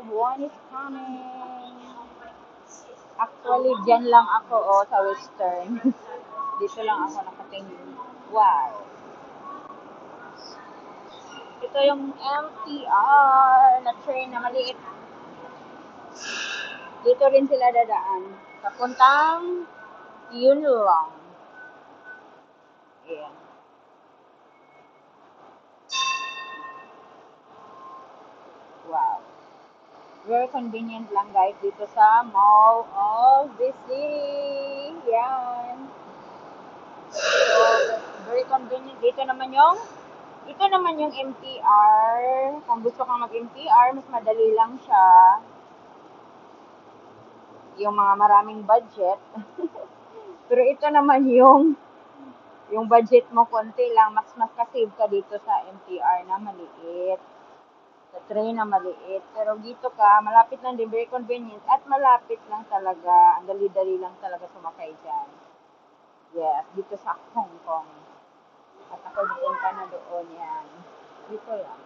One is coming. Actually, dyan lang ako, sa Western. Dito lang ako nakatingin. Wow. Ito yung MTR na train na maliit. Dito rin sila dadaan. Papuntang yun lang. Ayan. Wow. Very convenient lang guys dito sa Mall of the City. Yan. So, very convenient. Ito naman yung MTR. Kung gusto kang mag-MTR, mas madali lang siya. Yung mga maraming budget. Pero ito naman yung budget mo konti lang, mas kasave ka dito sa MTR na maliit. Sa train na maliit. Pero dito ka, malapit lang din, very convenient. At malapit lang talaga, ang dali-dali lang talaga sumakay dyan. Yes, dito sa Hong Kong. At ako pupunta na doon yan. Dito lang.